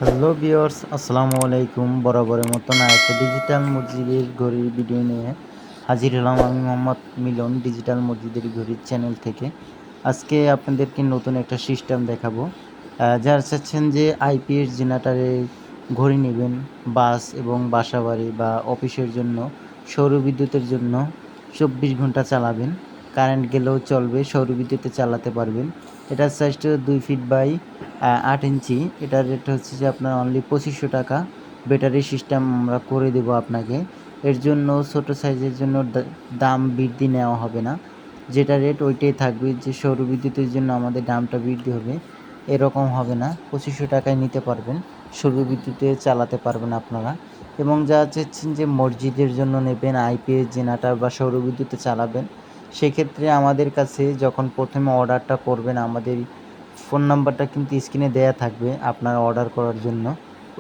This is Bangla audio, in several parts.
হ্যালো ভিউয়ার্স, আসসালামু আলাইকুম। বরাবরের মতন আরেকটা ডিজিটাল মসজিদের ঘড়ির ভিডিও নিয়ে হাজির হলাম আমি মোহাম্মদ মিলন, ডিজিটাল মসজিদের ঘড়ির চ্যানেল থেকে। আজকে আপনাদেরকে নতুন একটা সিস্টেম দেখাবো। যারা চাচ্ছেন যে আইপিএস জেনারেটরে ঘড়ি নেবেন, বাস এবং বাসাবাড়ি বা অফিসের জন্য, সৌরবিদ্যুতের জন্য 24 ঘন্টা চালাবেন, কারেন্ট গেলেও চলবে, সৌরবিদ্যুতে চালাতে পারবেন। এটার সাইজটা 2 ফিট বাই 8 ইঞ্চি। এটার রেট হচ্ছে যে আপনার অনলি 2500 টাকা। ব্যাটারি সিস্টেম আমরা করে দেব আপনাকে। এর জন্য ছোট সাইজের জন্য দাম বৃদ্ধি নেওয়া হবে না, যেটা রেট ওইটাই থাকবে। যে সৌরবিদ্যুতের জন্য আমাদের দামটা বৃদ্ধি হবে, এরকম হবে না। 2500 টাকায় নিতে পারবেন, সৌরবিদ্যুতে চালাতে পারবেন আপনারা। এবং যা চাচ্ছেন যে মসজিদের জন্য নেবেন, আইপিএস জেনারেটর বা সৌরবিদ্যুতে চালাবেন, সেক্ষেত্রে আমাদের কাছে যখন প্রথমে অর্ডারটা করবেন, আমাদের ফোন নাম্বারটা কিন্তু স্ক্রিনে দেয়া থাকবে আপনার অর্ডার করার জন্য।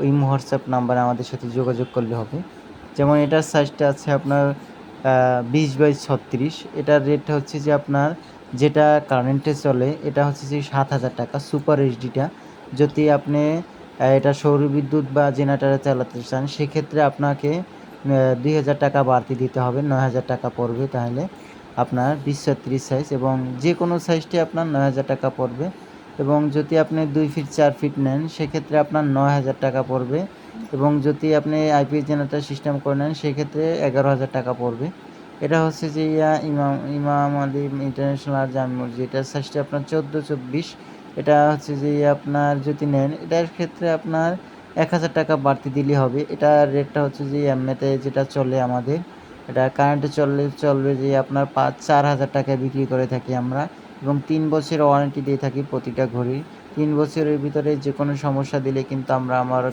ওই হোয়াটসঅ্যাপ নাম্বারে আমাদের সাথে যোগাযোগ করলে হবে। যেমন এটার সাইজটা আছে আপনার 20 বাই 36। এটার রেট হচ্ছে যে আপনার, যেটা কারেন্টে চলে, এটা হচ্ছে যে 7000 টাকা সুপার এইচডিটা। যদি আপনি এটা সৌরবিদ্যুৎ বা জেনারেটরে চালাতে চান, সেক্ষেত্রে আপনাকে 2000 টাকা বাড়তি দিতে হবে, 9000 টাকা পড়বে। তাহলে আপনার 20-36 সাইজ, এবং যে কোনো সাইজটি আপনার 9000 টাকা পড়বে। এবং যদি আপনি 2 ফিট 4 ফিট নেন, সেক্ষেত্রে আপনার 9000 টাকা পড়বে। এবং যদি আপনি আইপিএস জেনারেটর সিস্টেম করে নেন, সেক্ষেত্রে 11000 টাকা পড়বে। এটা হচ্ছে যে ইমাম ইমাম আলী ইন্টারন্যাশনাল জামে মসজিদ, এটার সাইজটা আপনার 14-24। এটা হচ্ছে যে আপনার যদি নেন, এটার ক্ষেত্রে আপনার 1000 টাকা বাড়তি দিলেই হবে। এটার রেটটা হচ্ছে যে এমনিতে যেটা চলে আমাদের, এটা কারেন্টে চলবে যে আপনার 4000 টাকায় বিক্রি করে থাকি আমরা। এবং 3 বছরের ওয়ারেন্টি দিয়ে থাকি প্রতিটা ঘড়ির। 3 বছরের ভিতরে যে কোনো সমস্যা দিলে কিন্তু আমরা আমার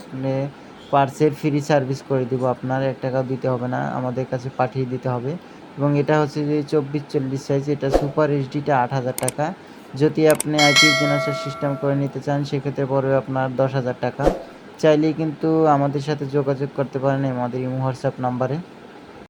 পার্টসের ফ্রি সার্ভিস করে দিব। আপনার 1 টাকাও দিতে হবে না, আমাদের কাছে পাঠিয়ে দিতে হবে। এবং এটা হচ্ছে যে 24-40 সাইজ, এটা সুপার এইচডিটা 8000 টাকা। যদি আপনি আইপিএস জেনারেটর সিস্টেম করে নিতে চান, সেক্ষেত্রে পড়বে আপনার 10,000 টাকা। চাইলেই কিন্তু আমাদের সাথে যোগাযোগ করতে পারেন আমাদের ইমো হোয়াটসঅ্যাপ নাম্বারে।